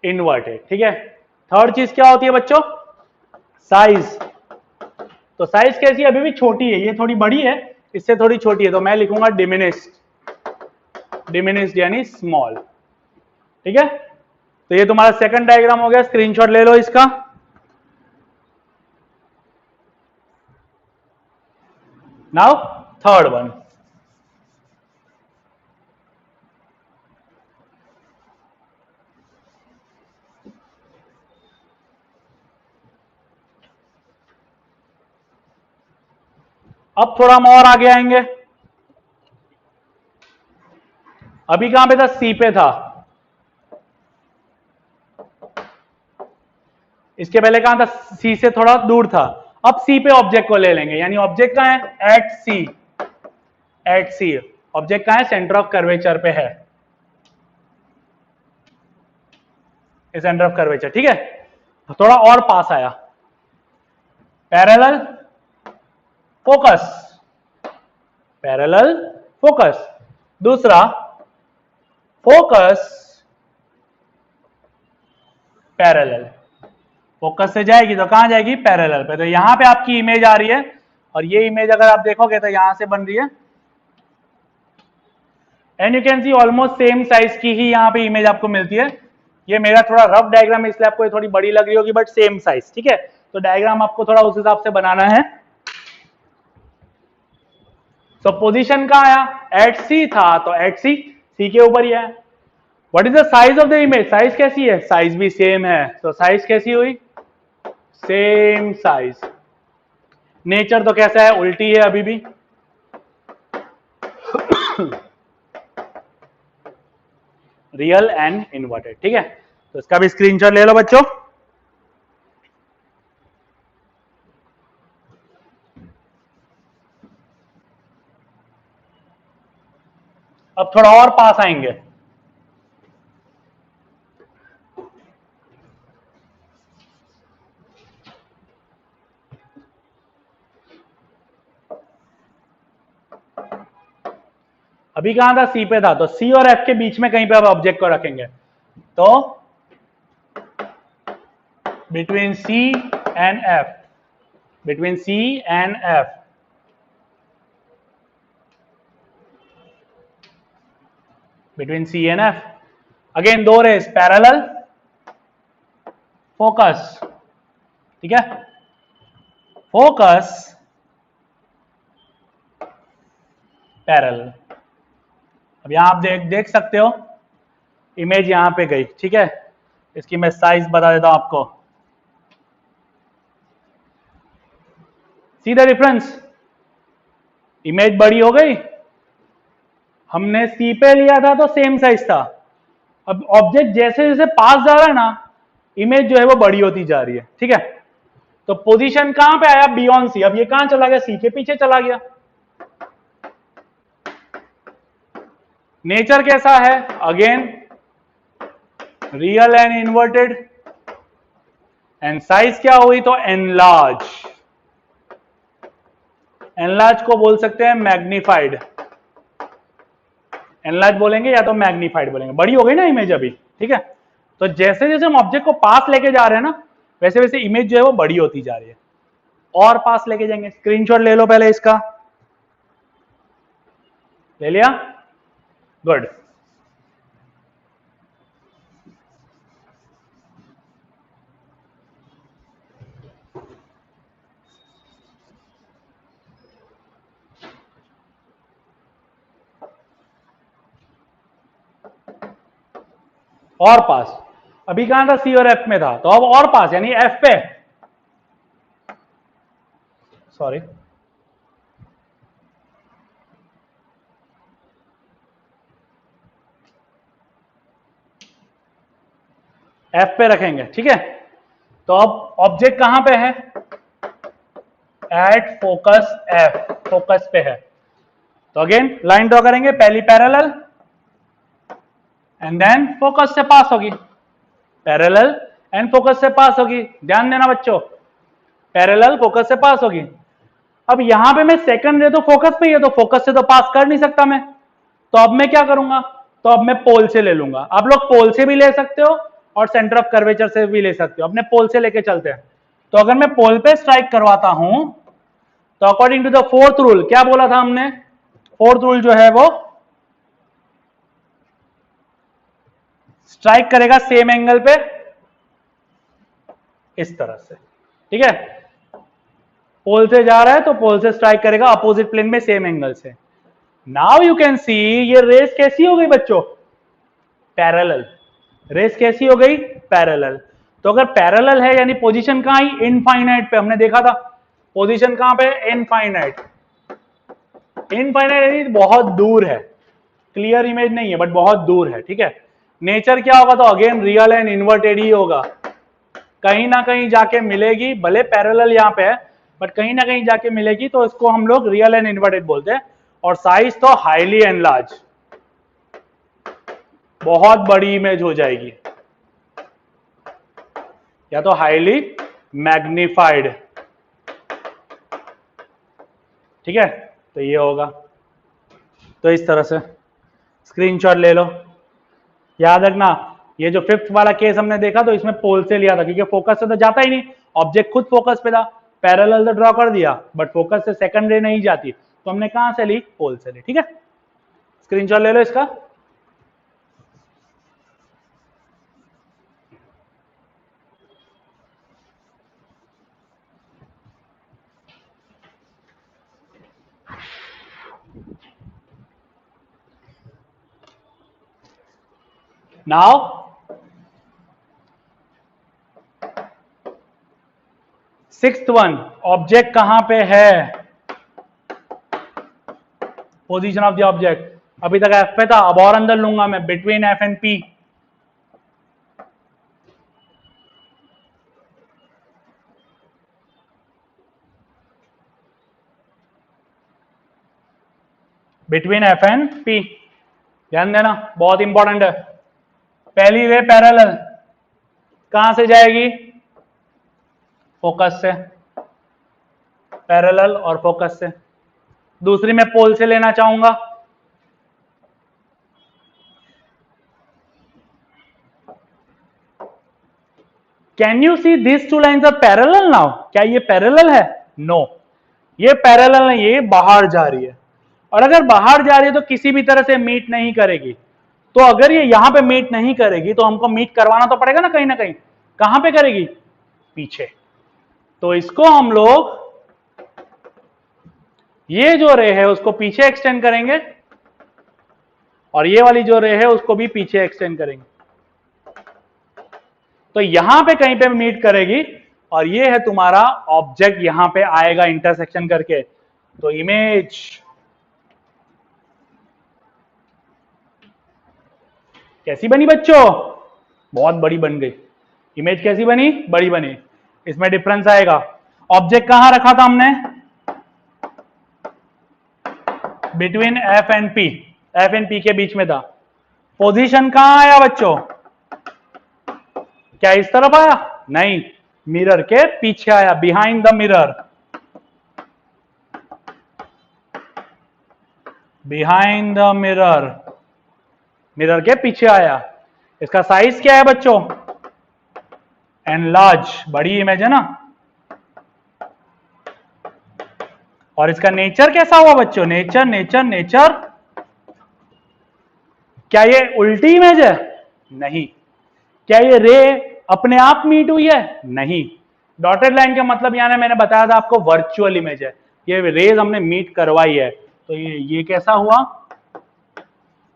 इन्वर्टेड, ठीक है। थर्ड चीज क्या होती है बच्चों, साइज। तो साइज कैसी है, अभी भी छोटी है, ये थोड़ी बड़ी है, इससे थोड़ी छोटी है, तो मैं लिखूंगा डिमिनिश्ड, डिमिनिश्ड यानी स्मॉल, ठीक है। तो ये तुम्हारा सेकंड डायग्राम हो गया, स्क्रीनशॉट ले लो इसका। नाउ थर्ड वन, अब थोड़ा हम और आगे आएंगे। अभी कहां पे था, सी पे था, इसके पहले कहां था, सी से थोड़ा दूर था। अब सी पे ऑब्जेक्ट को ले लेंगे, यानी ऑब्जेक्ट कहां है, एट सी, एट सी ऑब्जेक्ट कहां है, सेंटर ऑफ कर्वेचर पे है, सेंटर ऑफ कर्वेचर, ठीक है। थोड़ा और पास आया, पैरेलल फोकस, पैरेलल फोकस। दूसरा फोकस पैरेलल, फोकस से जाएगी तो कहां जाएगी, पैरेलल पे। तो यहां पे आपकी इमेज आ रही है, और ये इमेज अगर आप देखोगे तो यहां से बन रही है, and you can see almost same size की ही यहां पे इमेज आपको मिलती है। ये मेरा थोड़ा रफ डायग्राम है, इसलिए आपको ये थोड़ी बड़ी लग रही होगी, बट सेम साइज, ठीक है। तो डायग्राम आपको थोड़ा उस हिसाब से बनाना है। सो पोजीशन कहां आया, एट सी था, तो एट सी, सी के ऊपर ही है। What is the size of the image, size कैसी है, साइज भी सेम है, तो साइज कैसी हुई, सेम साइज। नेचर तो कैसा है, उल्टी है अभी भी, रियल एंड इन्वर्टेड, ठीक है। तो इसका भी स्क्रीनशॉट ले लो बच्चों। अब थोड़ा और पास आएंगे, अभी कहां था, सी पे था, तो सी और एफ के बीच में कहीं पे अब ऑब्जेक्ट को रखेंगे, तो between C and F, between C and F, between C and F, again दो रेस, पैरेलल फोकस, ठीक है, फोकस पैरेलल। अब यहां आप देख सकते हो इमेज यहां पे गई, ठीक है। इसकी मैं साइज बता देता हूं आपको, सी द डिफरेंस, इमेज बड़ी हो गई, हमने सी पे लिया था तो सेम साइज था, अब ऑब्जेक्ट जैसे जैसे पास जा रहा है ना, इमेज जो है वो बड़ी होती जा रही है, ठीक है। तो पोजीशन कहां पे आया, बियॉन्ड सी, अब ये कहां चला गया, सी के पीछे चला गया। नेचर कैसा है, again real and inverted, and size क्या हुई तो एनलार्ज, एनलार्ज को बोल सकते हैं मैग्निफाइड, एनलार्ज बोलेंगे या तो मैग्निफाइड बोलेंगे। बड़ी हो गई ना इमेज अभी, ठीक है। तो जैसे जैसे हम ऑब्जेक्ट को पास लेके जा रहे हैं ना, वैसे वैसे इमेज जो है वो बड़ी होती जा रही है, और पास लेके जाएंगे। स्क्रीनशॉट ले लो पहले इसका, ले लिया, गुड। और पास, अभी कहां था, सी और एफ में था, तो अब और पास यानी एफ पे, सॉरी, एफ पे रखेंगे, ठीक है। तो अब ऑब्जेक्ट कहां पे है, एट फोकस एफ, फोकस पे है। तो अगेन लाइन ड्रॉ करेंगे, पहली पैरेलल एंड देन फोकस से पास होगी, पैरेलल एंड फोकस से पास होगी। ध्यान देना बच्चों, पैरेलल फोकस से पास होगी। अब यहां पे मैं सेकंड रे तो फोकस पे ही है, तो फोकस से तो पास कर नहीं सकता मैं, तो अब मैं क्या करूंगा, तो अब मैं पोल से ले लूंगा। आप लोग पोल से भी ले सकते हो और सेंटर ऑफ कर्वेचर से भी ले सकते हो, अपने पोल से लेके चलते हैं। तो अगर मैं पोल पे स्ट्राइक करवाता हूं, तो according to the fourth rule, क्या बोला था हमने, फोर्थ रूल जो है वो स्ट्राइक करेगा सेम एंगल पे, इस तरह से, ठीक है। पोल से जा रहा है तो पोल से स्ट्राइक करेगा अपोजिट प्लेन में सेम एंगल से। नाउ यू कैन सी ये रेस कैसी हो गई बच्चों, पैरेलल। रेस कैसी हो गई, पैरेलल। तो अगर पैरेलल है यानी पोजीशन कहां आई, इनफाइनाइट पे। हमने देखा था पोजीशन कहां पे, इनफाइनाइट। इनफाइनाइट यानी बहुत दूर है, क्लियर इमेज नहीं है बट बहुत दूर है, ठीक है। नेचर क्या होगा, तो अगेन रियल एंड इन्वर्टेड ही होगा, कहीं ना कहीं जाके मिलेगी, भले पैरेलल यहां पे है बट कहीं ना कहीं जाके मिलेगी, तो इसको हम लोग रियल एंड इन्वर्टेड बोलते हैं। और साइज तो हाईली एनलार्ज, बहुत बड़ी इमेज हो जाएगी, या तो हाईली मैग्निफाइड, ठीक है। तो ये होगा, तो इस तरह से स्क्रीनशॉट ले लो। याद रखना, ये जो फिफ्थ वाला केस हमने देखा तो इसमें पोल से लिया था, क्योंकि फोकस से तो जाता ही नहीं, ऑब्जेक्ट खुद फोकस पे था, पैरेलल तो ड्रॉ कर दिया बट फोकस से सेकंड रे नहीं जाती, तो हमने कहां से ली, पोल से ली, ठीक है। स्क्रीनशॉट ले लो इसका। नाउ सिक्स्थ वन, ऑब्जेक्ट कहां पे है, पोजीशन ऑफ द ऑब्जेक्ट। अभी तक एफ पे था, अब और अंदर लूंगा मैं, between F and P. Between F and P, ध्यान देना बहुत इंपॉर्टेंट है। पहली वे पैरेलल कहां से जाएगी, फोकस से, पैरेलल और फोकस से। दूसरी मैं पोल से लेना चाहूंगा, can you see this two lines are parallel now, क्या ये पैरेलल है, नो ये पैरेलल नहीं, ये बाहर जा रही है। और अगर बाहर जा रही है तो किसी भी तरह से मीट नहीं करेगी, तो अगर ये यहां पे मीट नहीं करेगी तो हमको मीट करवाना तो पड़ेगा ना कहीं ना कहीं, कहां पे करेगी, पीछे। तो इसको हम लोग ये जो रे है उसको पीछे एक्सटेंड करेंगे, और ये वाली जो रे है उसको भी पीछे एक्सटेंड करेंगे, तो यहां पे कहीं पे मीट करेगी, और ये है तुम्हारा ऑब्जेक्ट, यहां पे आएगा इंटरसेक्शन करके। तो इमेज कैसी बनी बच्चों, बहुत बड़ी बन गई। इमेज कैसी बनी, बड़ी बनी। इसमें डिफरेंस आएगा, ऑब्जेक्ट कहां रखा था हमने, between F and P, F and P के बीच में था। पोजीशन कहां आया बच्चों, क्या इस तरफ आया, नहीं, मिरर के पीछे आया, behind the mirror, behind the mirror, mirror के पीछे आया। इसका साइज क्या है बच्चों? एनलार्ज, बड़ी इमेज है ना। और इसका नेचर कैसा हुआ बच्चों? नेचर नेचर नेचर, क्या ये उल्टी इमेज है? नहीं। क्या ये रे अपने आप मीट हुई है? नहीं। डॉटेड लाइन का मतलब यानी मैंने बताया था आपको वर्चुअल इमेज है, ये रेज हमने मीट करवाई है। तो ये कैसा हुआ?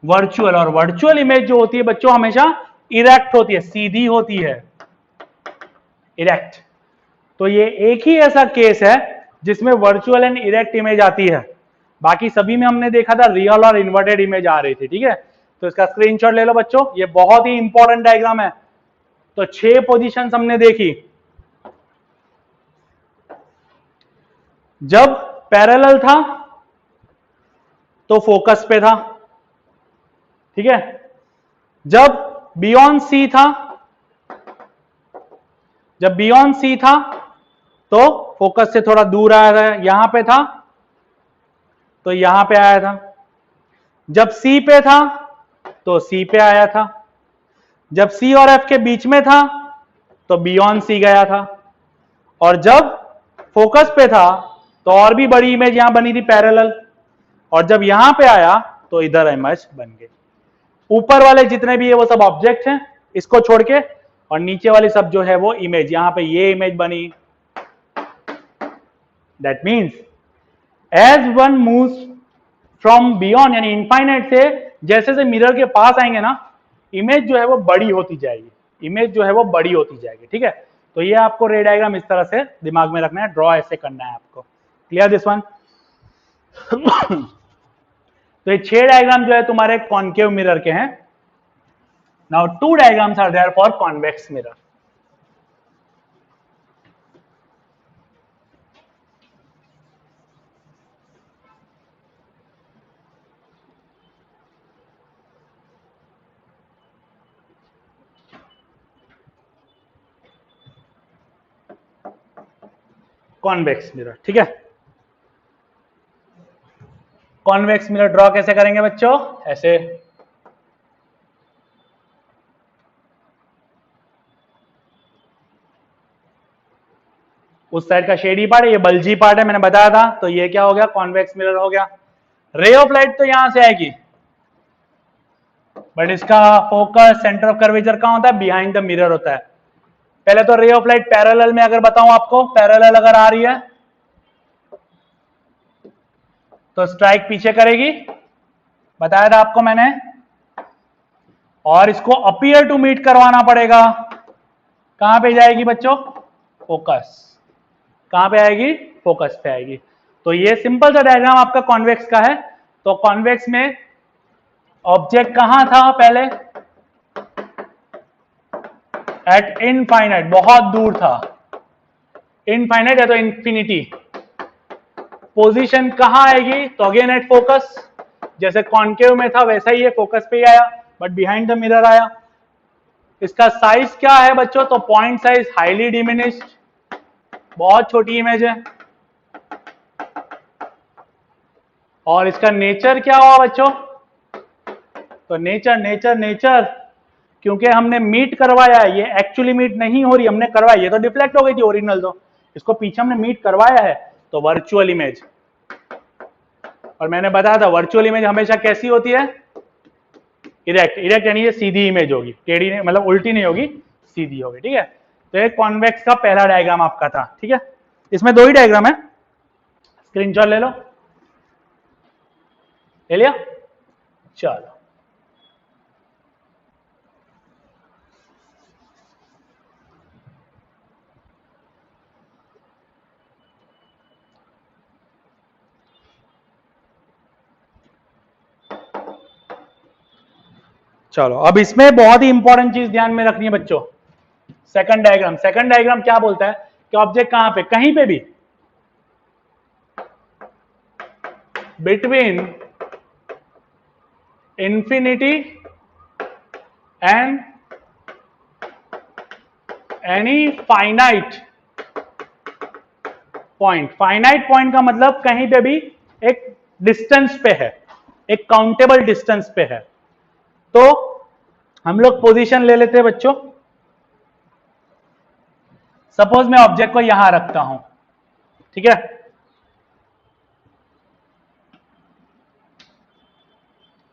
वर्चुअल। और वर्चुअल इमेज जो होती है बच्चों हमेशा इरेक्ट होती है, सीधी होती है, इरेक्ट। तो ये एक ही ऐसा केस है जिसमें वर्चुअल एंड इरेक्ट इमेज आती है, बाकी सभी में हमने देखा था रियल और इन्वर्टेड इमेज आ रही थी। ठीक है, तो इसका स्क्रीनशॉट ले लो बच्चों, ये बहुत ही इंपॉर्टेंट डायग्राम है। तो 6 पोजीशन हमने देखी। जब पैरेलल था तो फोकस पे था, ठीक है। जब बियॉन्ड सी था, जब बियॉन्ड सी था तो फोकस से थोड़ा दूर आया था, यहां पे था तो यहां पे आया था। जब सी पे था तो सी पे आया था। जब सी और एफ के बीच में था तो बियॉन्ड सी गया था। और जब फोकस पे था तो और भी बड़ी इमेज यहां बनी थी पैरेलल, और जब यहां पे आया तो इधर इमेज बन गई। ऊपर वाले जितने भी है वो सब ऑब्जेक्ट हैं इसको छोड़ के, और नीचे वाली सब जो है वो इमेज, यहां पे ये इमेज बनी। That means as one moves from beyond यानी इनफाइनाइट से जैसे जैसे मिरर के पास आएंगे ना, इमेज जो है वो बड़ी होती जाएगी, इमेज जो है वो बड़ी होती जाएगी। ठीक है, तो ये आपको रे डायग्राम इस तरह से दिमाग में रखना है, ड्रॉ ऐसे करना है आपको। Clear this one? तो ये 6 डायग्राम जो है तुम्हारे कॉन्केव मिरर के हैं। Now 2 diagrams are there for convex mirror. Convex mirror, ठीक है। कॉन्वेक्स मिरर ड्रॉ कैसे करेंगे बच्चों? ऐसे, उस साइड का शेडी पार्ट है, ये बल्जी पार्ट है, मैंने बताया था। तो ये क्या हो गया? कॉन्वेक्स मिरर हो गया। रे ऑफ लाइट तो यहां से आएगी, बट इसका फोकस सेंटर ऑफ कर्वेचर कहां होता है? बिहाइंड द मिरर होता है। पहले तो रे ऑफ लाइट पैरेलल में अगर बताऊं आपको, पैरेलल अगर आ रही है तो स्ट्राइक पीछे करेगी, बताया था आपको मैंने। और इसको अपीयर टू मीट करवाना पड़ेगा, कहां पे जाएगी बच्चों? फोकस। कहां पे आएगी? फोकस पे आएगी। तो ये सिंपल सा डायग्राम आपका कॉन्वेक्स का है। तो कॉन्वेक्स में ऑब्जेक्ट कहां था पहले? एट इनफाइनाइट, बहुत दूर था। इनफाइनाइट है तो इंफिनिटी। पोजीशन कहां आएगी? तो अगेन एट फोकस, जैसे कॉन्केव में था वैसा ही है, फोकस पे ही आया, बट बिहाइंड द मिरर आया। इसका साइज क्या है बच्चों? तो पॉइंट साइज हाईली डिमिनिश्ड, बहुत छोटी इमेज है। और इसका नेचर क्या हुआ बच्चों? तो नेचर नेचर नेचर, क्योंकि हमने मीट करवाया है, ये एक्चुअली मीट नहीं हो रही, हमने करवाया, ये तो डिफ्लेक्ट हो गई थी ओरिजिनल, तो इसको पीछे हमने मीट करवाया है, तो वर्चुअल इमेज। और मैंने बताया था वर्चुअल इमेज हमेशा कैसी होती है? इरेक्ट। इरेक्ट यानी ये सीधी इमेज होगी, टेढ़ी नहीं, मतलब उल्टी नहीं होगी, सीधी होगी। ठीक है, तो एक कॉन्वेक्स का पहला डायग्राम आपका था। ठीक है, इसमें 2 ही डायग्राम है, स्क्रीनशॉट ले लो। ले लिया? चलो, चलो अब इसमें बहुत ही इंपॉर्टेंट चीज ध्यान में रखनी है बच्चों। सेकंड डायग्राम, सेकंड डायग्राम क्या बोलता है कि ऑब्जेक्ट कहां पे? कहीं पे भी between infinity and any finite point, finite point का मतलब कहीं पे भी एक डिस्टेंस पे है, एक काउंटेबल डिस्टेंस पे है। तो हम लोग पोजीशन ले लेते हैं बच्चों। सपोज मैं ऑब्जेक्ट को यहां रखता हूं, ठीक है,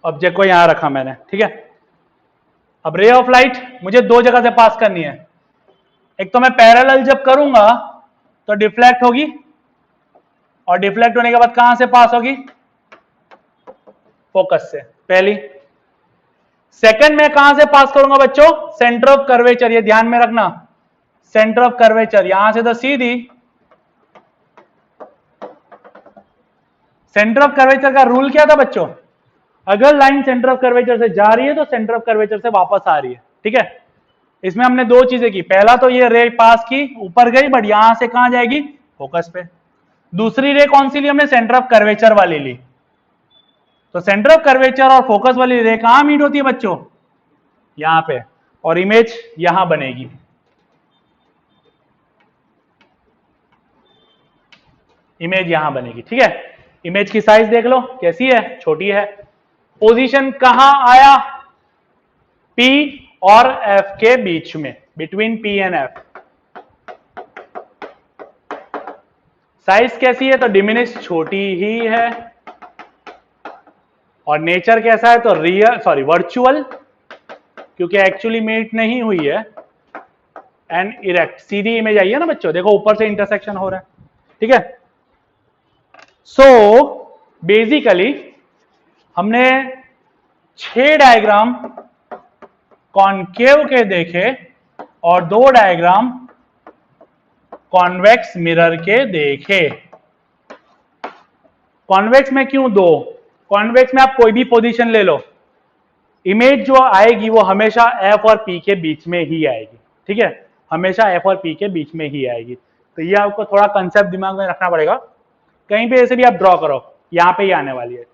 ऑब्जेक्ट को यहां रखा मैंने, ठीक है। अब रे ऑफ लाइट मुझे दो जगह से पास करनी है। एक तो मैं पैरेलल जब करूंगा तो डिफ्लेक्ट होगी, और डिफ्लेक्ट होने के बाद कहां से पास होगी? फोकस से, पहली। सेकंड में कहां से पास करूंगा बच्चों? सेंटर ऑफ कर्वेचर, ये ध्यान में रखना, सेंटर ऑफ कर्वेचर यहां से तो सीधी। सेंटर ऑफ कर्वेचर का रूल क्या था बच्चों? अगर लाइन सेंटर ऑफ कर्वेचर से जा रही है तो सेंटर ऑफ कर्वेचर से वापस आ रही है, ठीक है। इसमें हमने दो चीजें की, पहला तो ये रे पास की, ऊपर गई, बट यहां से कहां जाएगी? फोकस पे। दूसरी रे कौन सी ली हमने? सेंटर ऑफ कर्वेचर वाली ली। तो सेंटर ऑफ कर्वेचर और फोकस वाली रे कहां मीट होती है बच्चों? यहां पे, और इमेज यहां बनेगी। इमेज यहां बनेगी, ठीक है। इमेज की साइज देख लो कैसी है, छोटी है। पोजीशन कहां आया? P और F के बीच में, between P and F। Size कैसी है? तो डिमिनिश, छोटी ही है। और नेचर कैसा है? तो रियल, सॉरी वर्चुअल, क्योंकि एक्चुअली मीट नहीं हुई है। And erect, Sidhi image I है ना बच्चों, देखो ऊपर से इंटरसेक्शन हो रहा है, ठीक है। सो बेसिकली हमने 6 डायग्राम कॉनकेव के देखे और 2 डायग्राम कॉन्वेक्स मिरर के देखे। कॉन्वेक्स में क्यों 2? कॉन्वेक्स में आप कोई भी पोजीशन ले लो, इमेज जो आएगी वो हमेशा F और P के बीच में ही आएगी, ठीक है, हमेशा F और P के बीच में ही आएगी। तो ये आपको थोड़ा कंसेप्ट दिमाग में रखना पड़ेगा। कहीं पे ऐसे भी आप ड्रॉ करो, यहां पे ही आने वाली है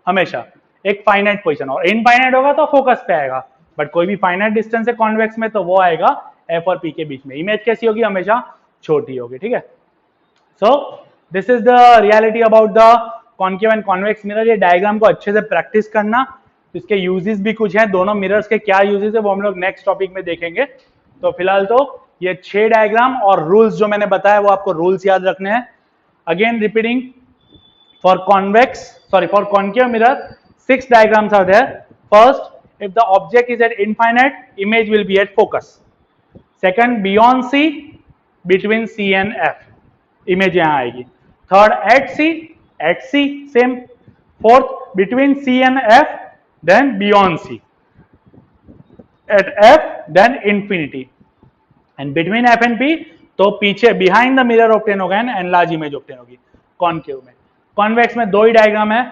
हमेशा एक फाइनाइट पोजीशन, और इनफाइनाइट होगा तो फोकस पे आएगा, बट कोई भी फाइनाइट डिस्टेंस है कॉन्वेक्स में तो वो आएगा F और P के बीच में। इमेज कैसी होगी? हमेशा छोटी होगी, ठीक है। So this is the reality about the concave and convex mirror. ये डायग्राम को अच्छे से प्रैक्टिस करना, इसके यूजेस भी कुछ हैं, दोनों मिरर्स के क्या यूजेस है वो हम लोग नेक्स्ट टॉपिक में देखेंगे। तो फिलहाल तो ये 6 डायग्राम और रूल्स जो मैंने बताया वो आपको रूल्स याद रखने हैं। Again repeating, for convex, sorry, for concave mirror, 6 diagrams are there. First, if the object is at infinite, image will be at focus. Second, beyond C, between C and F, image यहाँ आएगी. Third, at C, same. Fourth, between C and F, then beyond C. At F, then infinity. And between F and P, तो पीछे behind the mirror obtain होगा and enlarge image obtain होगी concave में। Convex में 2 ही diagram है,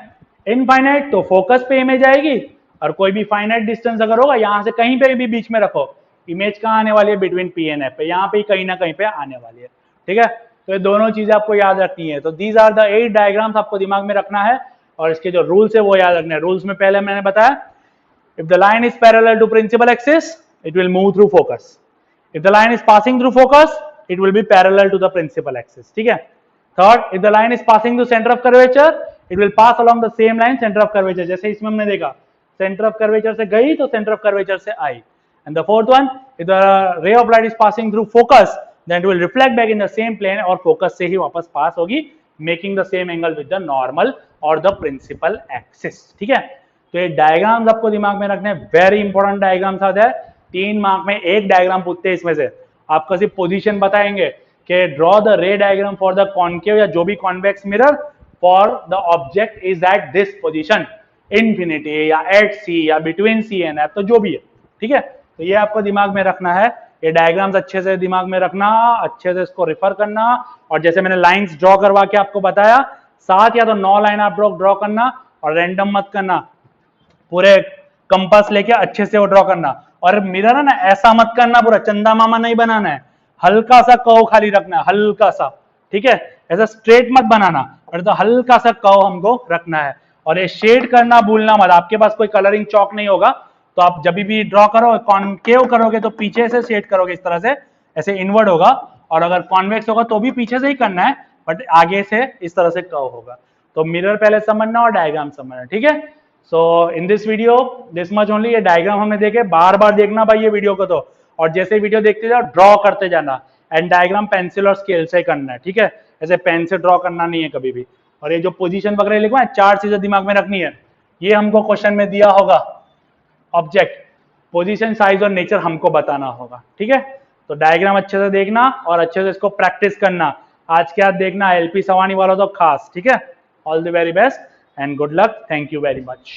infinite तो focus पे image आएगी, और कोई भी फाइनाइट डिस्टेंस अगर होगा यहां से कहीं पे भी बीच में रखो, इमेज कहां आने वाली है? बिटवीन P एंड F पे, यहां पे कहीं ना कहीं पे आने वाली है, ठीक है। तो ये दोनों चीजें आपको याद रखनी है। तो दीज आर द 8 डायग्राम्स आपको दिमाग में रखना है, और इसके जो रूल्स है वो याद रखने हैं। रूल्स में पहले मैंने बताया, if the line is parallel to principal axis it will move through focus, if the line is passing through focus it will be parallel to the principal axis, ठीक है। Third, if the line is passing through center of curvature, it will pass along the same line center of curvature. जैसे इसमें हमने देखा, center of curvature से गई तो center of curvature से आई. And the fourth one, if the ray of light is passing through focus, then it will reflect back in the same plane और focus से ही वापस pass होगी, making the same angle with the normal or the principal axis. ठीक है? तो ये diagrams आपको दिमाग में रखने, वेरी इंपॉर्टेंट डायग्राम्स आते हैं। 3 मार्क में एक डायग्राम पूछते हैं इसमें से, आपका सिर्फ पोजीशन बताएंगे कि ड्रॉ द रे डायग्राम फॉर द कॉनकेव या जो भी convex mirror for the object is at this position, infinity या एट सी या बिटवीन सी एंड एफ, तो जो भी है, ठीक है। तो ये आपको दिमाग में रखना है, ये डायग्राम्स अच्छे से दिमाग में रखना, अच्छे से इसको रेफर करना, और जैसे मैंने लाइंस ड्रॉ करवा के आपको बताया, 7 या तो 9 लाइन आप ड्रॉ करना, और रैंडम मत करना, पूरे कंपास लेके अच्छे से वो ड्रॉ करना। और मिरर है ना, ऐसा मत करना पूरा चंदा मामा नहीं बनाना है, हल्का सा कर्व खाली रखना है, हल्का सा, ठीक है, ऐसा स्ट्रेट मत बनाना, और तो हल्का सा कर्व हमको रखना है। और ये शेड करना भूलना मत, आपके पास कोई कलरिंग चॉक नहीं होगा तो आप जब भी ड्रॉ करो, कॉनकेव करोगे तो पीछे से शेड करोगे, इस तरह से ऐसे इनवर्ड होगा, और अगर कॉन्वेक्स होगा तो भी पीछे से ही करना है, बट आगे से इस तरह से कर्व होगा। तो मिरर पहले समझना और डायग्राम समझना, ठीक है। So in this video this much only, ये डायग्राम हमने देखे, बार बार देखना भाई ये वीडियो को तो, और जैसे वीडियो देखते जाओ ड्रॉ करते जाना, एंड डायग्राम पेंसिल और स्केल से करना है, ठीक है, ऐसे पेन से ड्रॉ करना नहीं है कभी भी। और ये जो पोजीशन वगैरह लिखवा है, 4 चीजें दिमाग में रखनी है, ये हमको क्वेश्चन में दिया होगा, ऑब्जेक्ट, पोजीशन, साइज और नेचर हमको बताना होगा, ठीक है। तो डायग्राम अच्छे से देखना और अच्छे से इसको प्रैक्टिस करना, आज के आज देखना, एलपी सवानी वाला तो खास, ठीक है। All the very best and good luck, thank you very much.